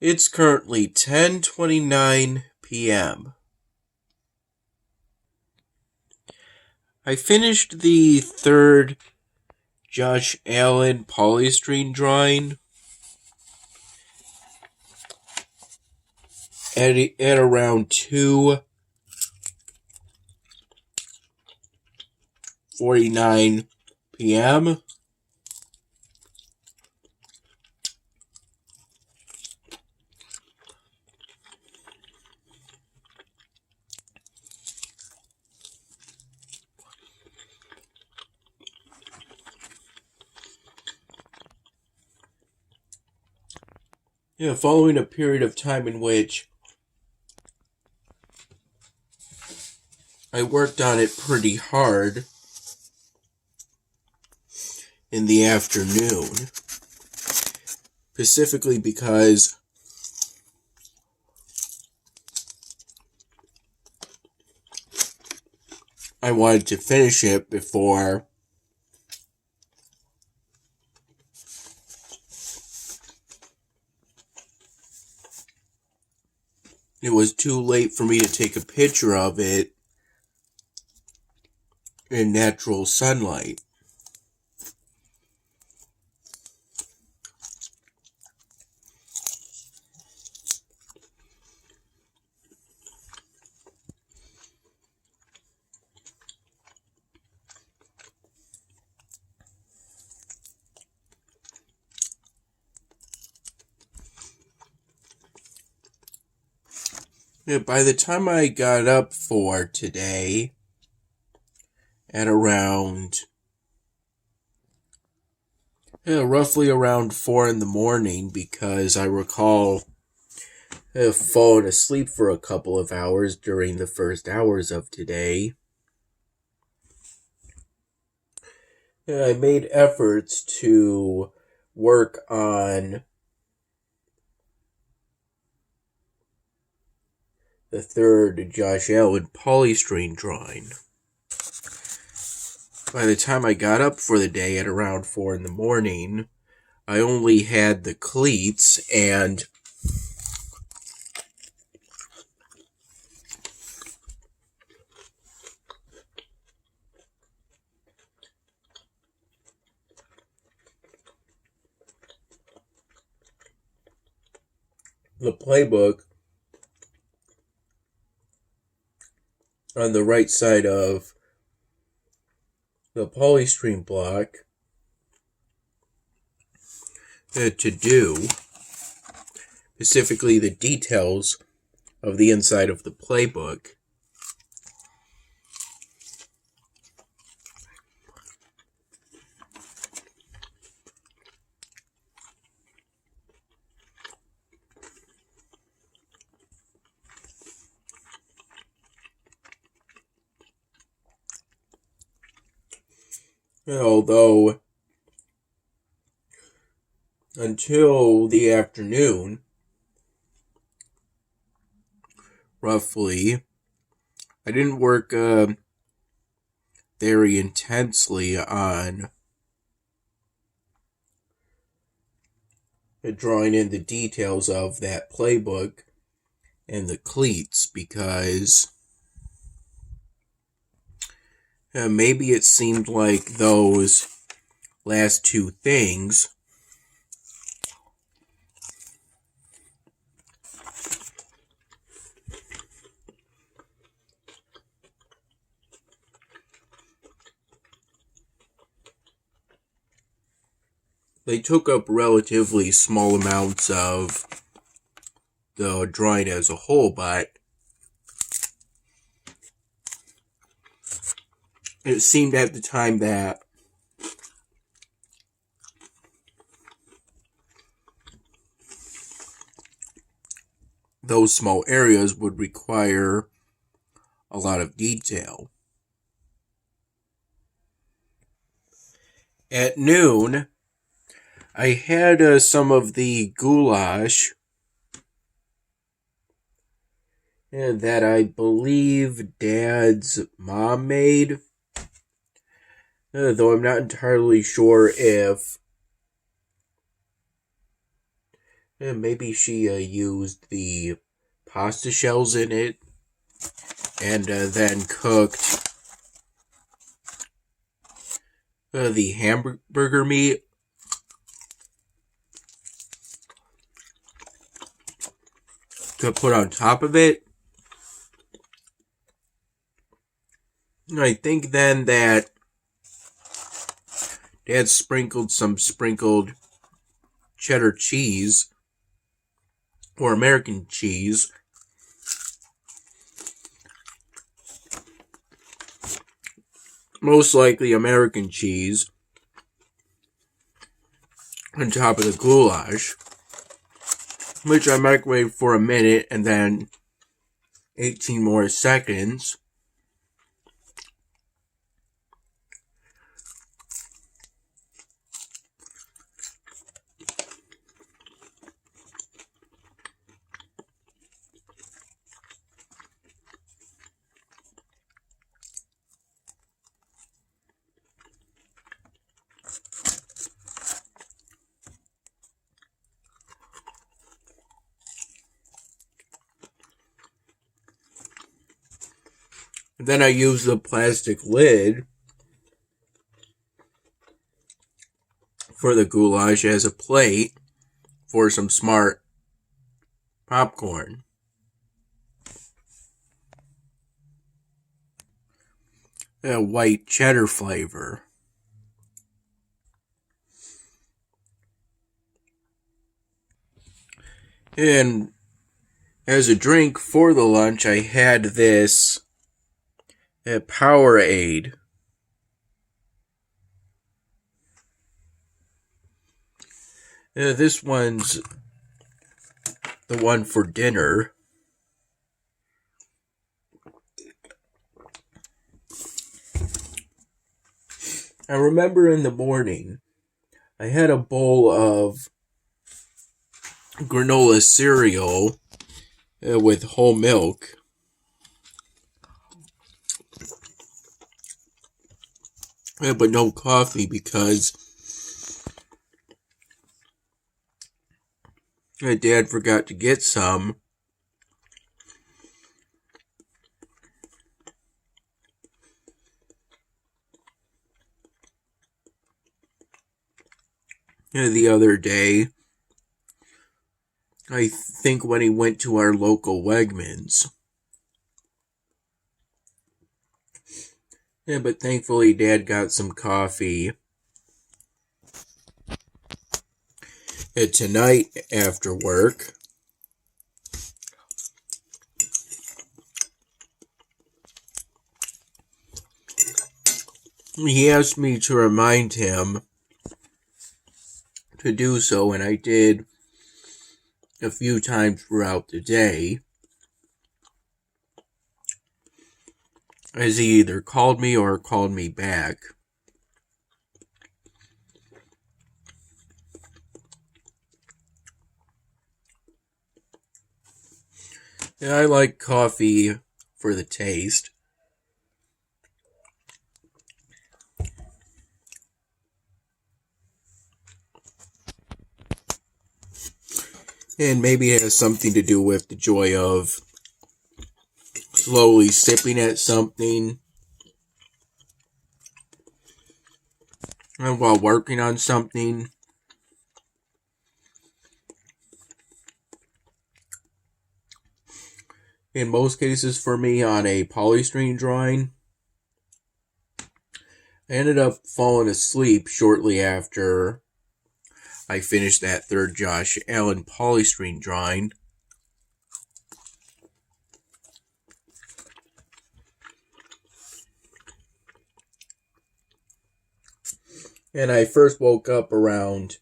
It's currently 10:29 p.m. I finished the third Josh Allen polystyrene drawing at around 2:49 p.m. Following a period of time in which I worked on it pretty hard in the afternoon, specifically because I wanted to finish it before it was too late for me to take a picture of it in natural sunlight. By the time I got up for today, at around, roughly around 4 in the morning, because I recall falling asleep for a couple of hours during the first hours of today. I made efforts to work on the third Josh Allen polystyrene drawing. By the time I got up for the day at around 4 in the morning, I only had the cleats and the playbook on the right side of the polystyrene block to do, specifically the details of the inside of the playbook. Although, until the afternoon, roughly, I didn't work very intensely on drawing in the details of that playbook and the cleats, because maybe it seemed like those last two things they took up relatively small amounts of the drawing as a whole, but it seemed at the time that those small areas would require a lot of detail. At noon, I had some of the goulash that I believe Dad's mom made, though I'm not entirely sure if Maybe she used the pasta shells in it and then cooked the hamburger meat to put on top of it. I think then that Dad sprinkled some sprinkled cheddar cheese or American cheese most likely American cheese on top of the goulash, which I microwaved for a minute and then 18 more seconds. Then I use the plastic lid for the goulash as a plate for some smart popcorn. A white cheddar flavor. And as a drink for the lunch, I had this Powerade. This one's the one for dinner. I remember in the morning, I had a bowl of granola cereal with whole milk. But no coffee because Dad forgot to get some. The other day, I think when he went to our local Wegmans. But thankfully Dad got some coffee tonight after work. He asked me to remind him to do so, and I did a few times throughout the day, as he either called me or called me back. Yeah, I like coffee for the taste. And maybe it has something to do with the joy of slowly sipping at something and while working on something. In most cases for me on a polystyrene drawing, I ended up falling asleep shortly after I finished that third Josh Allen polystyrene drawing. And I first woke up around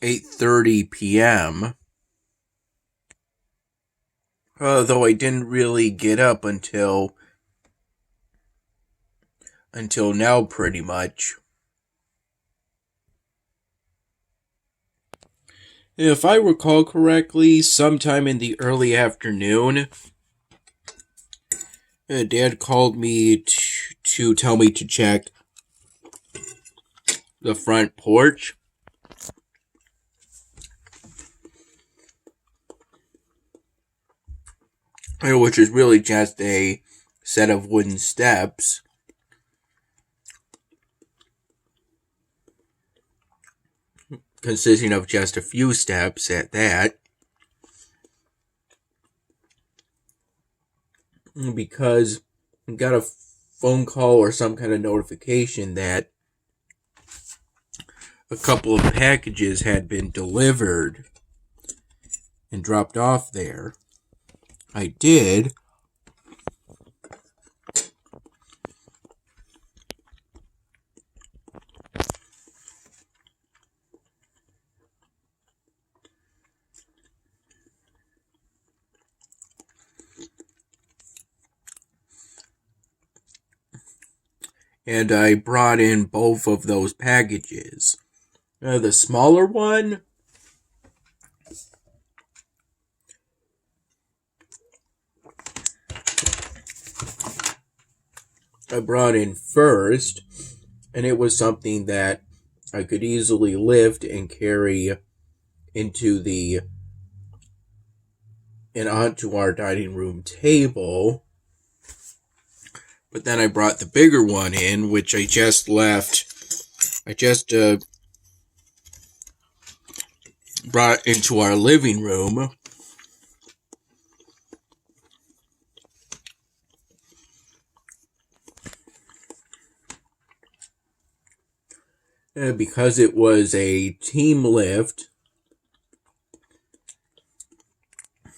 8:30 p.m. Though I didn't really get up until now pretty much. If I recall correctly, sometime in the early afternoon, Dad called me to tell me to check the front porch. Which is really just a set of wooden steps. Consisting of just a few steps at that. Because I got a phone call or some kind of notification that a couple of packages had been delivered and dropped off there. I did. And I brought in both of those packages. The smaller one I brought in first, and it was something that I could easily lift and carry into and onto our dining room table. But then I brought the bigger one in, which I just left. I just brought into our living room. Because it was a team lift,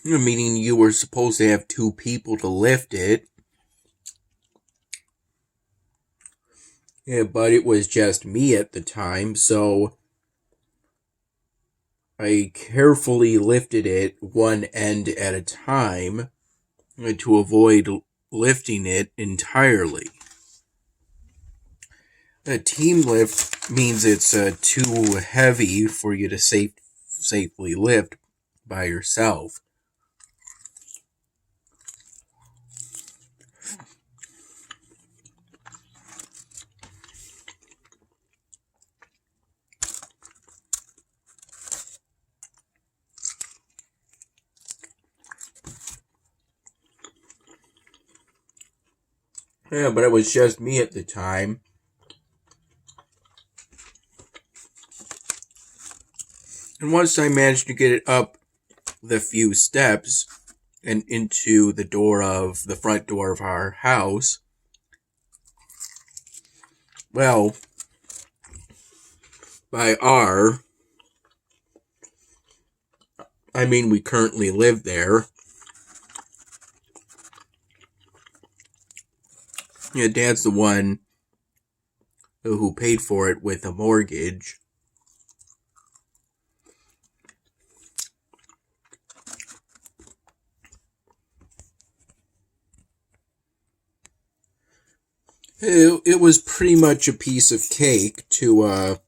meaning you were supposed to have 2 people to lift it. But it was just me at the time, so I carefully lifted it one end at a time to avoid lifting it entirely. A team lift means it's too heavy for you to safely lift by yourself. Yeah, but it was just me at the time. And once I managed to get it up the few steps and into the front door of our house, well, by I mean we currently live there. Yeah, Dad's the one who paid for it with a mortgage. It was pretty much a piece of cake to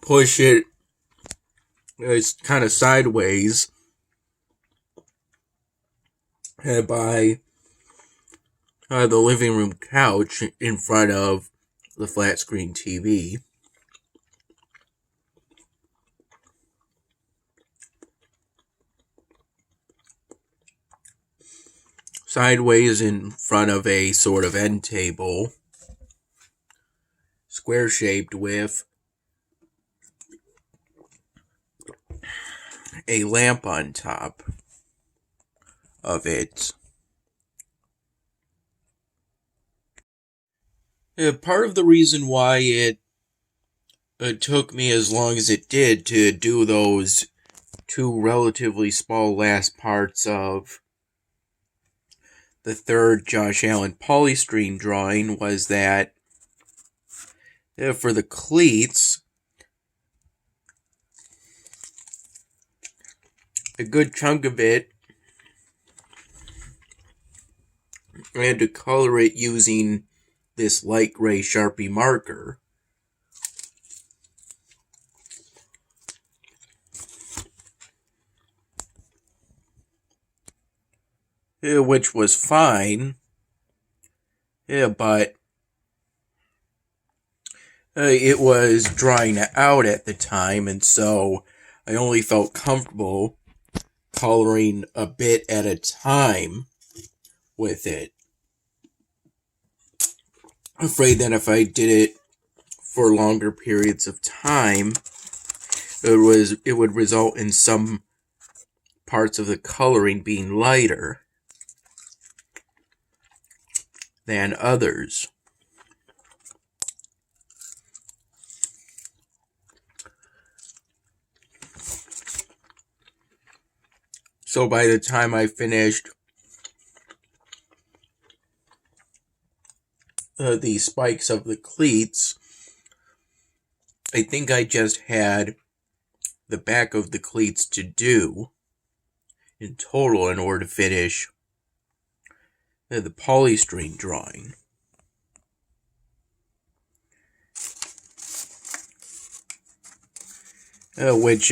push it kind of sideways by the living room couch in front of the flat screen TV. Sideways in front of a sort of end table, square shaped, with a lamp on top of it. Part of the reason why it took me as long as it did to do those 2 relatively small last parts of the third Josh Allen polystyrene drawing was that for the cleats, a good chunk of it, I had to color it using this light gray Sharpie marker. Which was fine. But It was drying out at the time, and so I only felt comfortable coloring a bit at a time with it. I'm afraid that if I did it for longer periods of time, it would result in some parts of the coloring being lighter than others. So by the time I finished the spikes of the cleats, I think I just had the back of the cleats to do in total in order to finish the polystyrene drawing. Which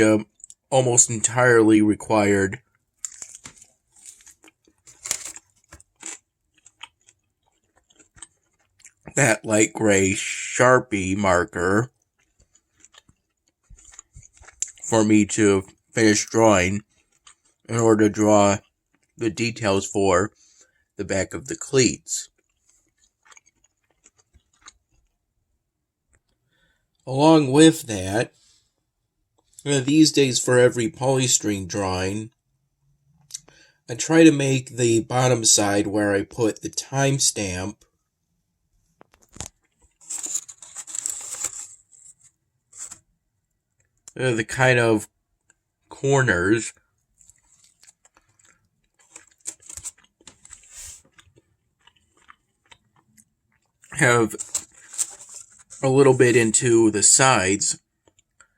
almost entirely required that light gray Sharpie marker for me to finish drawing in order to draw the details for the back of the cleats. Along with that, these days for every polystyrene drawing, I try to make the bottom side where I put the timestamp the kind of corners have a little bit into the sides.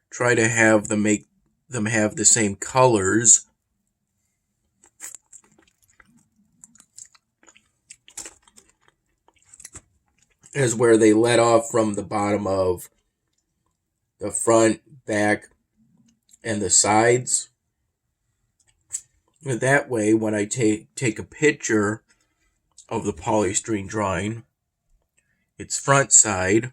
Try to have them make them have the same colors as where they let off from the bottom of the front, back, and the sides. That way, when I take a picture of the polystyrene drawing, its front side,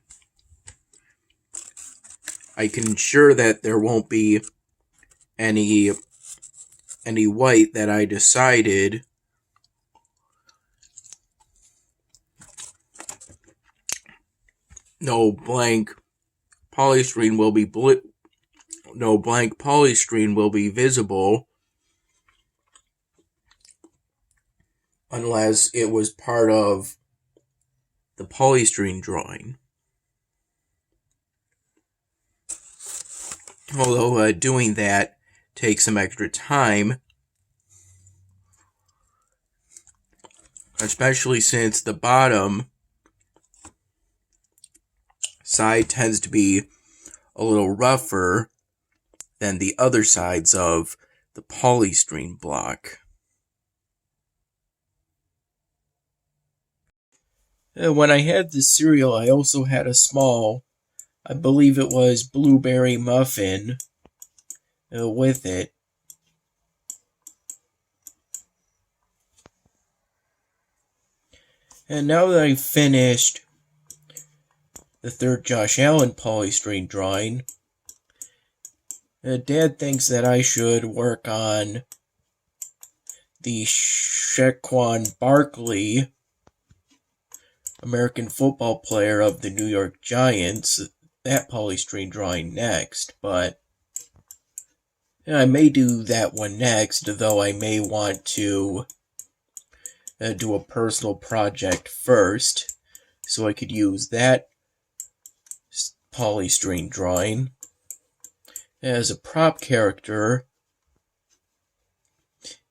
I can ensure that there won't be any white that I decided no blank polystyrene will be visible unless it was part of the polystyrene drawing. Although doing that takes some extra time, especially since the bottom side tends to be a little rougher than the other sides of the polystyrene block. When I had the cereal, I also had a small, I believe it was blueberry muffin with it. And now that I've finished the third Josh Allen polystyrene drawing, Dad thinks that I should work on the Saquon Barkley, American football player of the New York Giants, that polystyrene drawing next, but I may do that one next, though I may want to do a personal project first, so I could use that polystyrene drawing as a prop character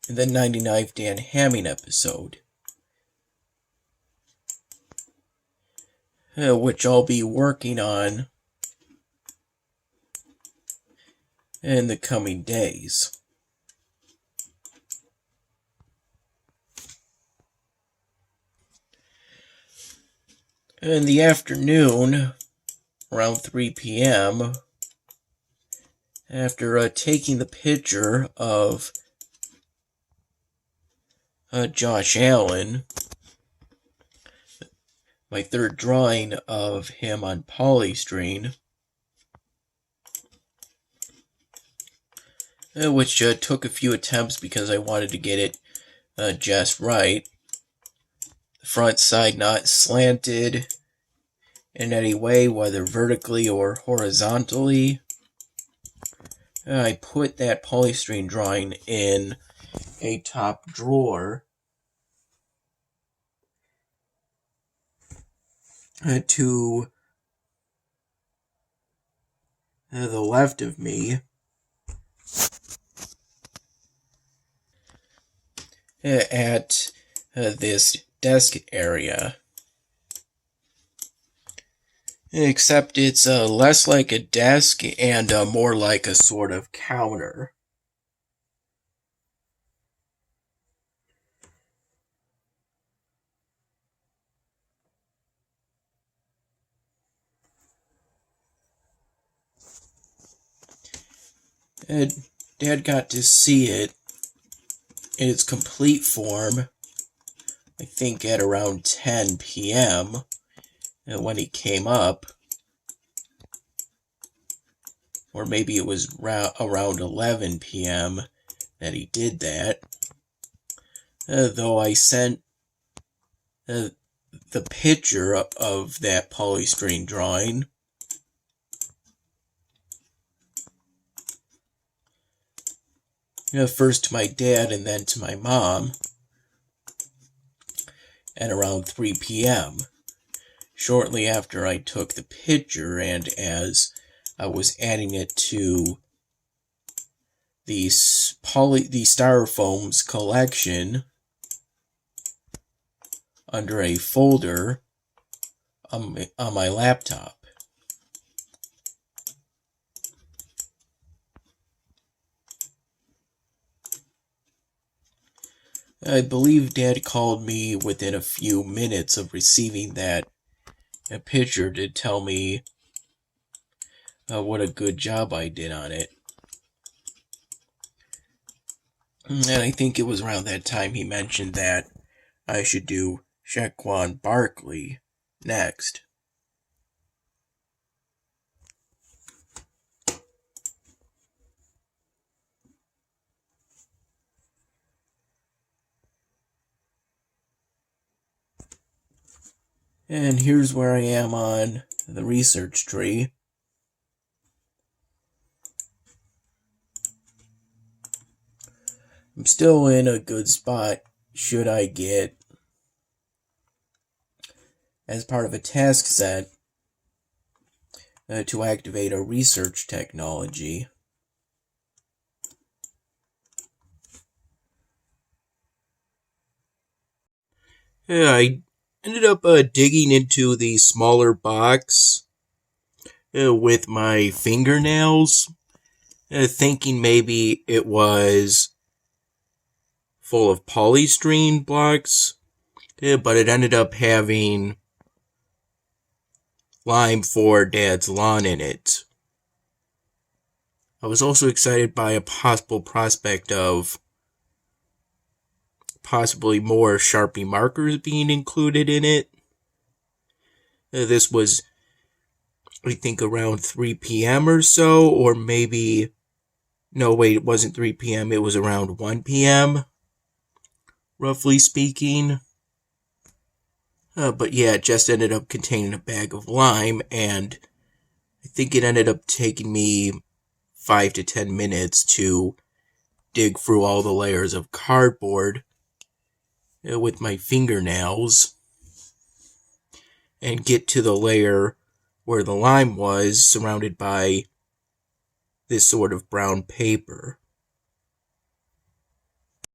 in the 99 Dan Hamming episode, which I'll be working on in the coming days. In the afternoon, around 3 p.m., after taking the picture of Josh Allen, my third drawing of him on polystyrene, which took a few attempts because I wanted to get it just right. The front side not slanted in any way, whether vertically or horizontally. I put that polystyrene drawing in a top drawer to the left of me, at this desk area. Except it's less like a desk and more like a sort of counter. Dad got to see it in its complete form, I think at around 10 p.m. When he came up. Or maybe it was around 11 p.m. that he did that. Though I sent the picture of that polystyrene drawing first to my dad and then to my mom at around 3 p.m. Shortly after I took the picture, and as I was adding it to the styrofoam's collection under a folder on my laptop. I believe Dad called me within a few minutes of receiving that picture to tell me what a good job I did on it. And I think it was around that time he mentioned that I should do Shaquan Barkley next. And here's where I am on the research tree. I'm still in a good spot should I get, as part of a task set, to activate a research technology. I ended up digging into the smaller box with my fingernails, thinking maybe it was full of polystyrene blocks, but it ended up having lime for Dad's lawn in it. I was also excited by a possible prospect of possibly more Sharpie markers being included in it. This was, I think, around 3 p.m. or so, or maybe, no wait, it wasn't 3 p.m., it was around 1 p.m., roughly speaking. But yeah, it just ended up containing a bag of lime, and I think it ended up taking me 5 to 10 minutes to dig through all the layers of cardboard with my fingernails and get to the layer where the lime was, surrounded by this sort of brown paper.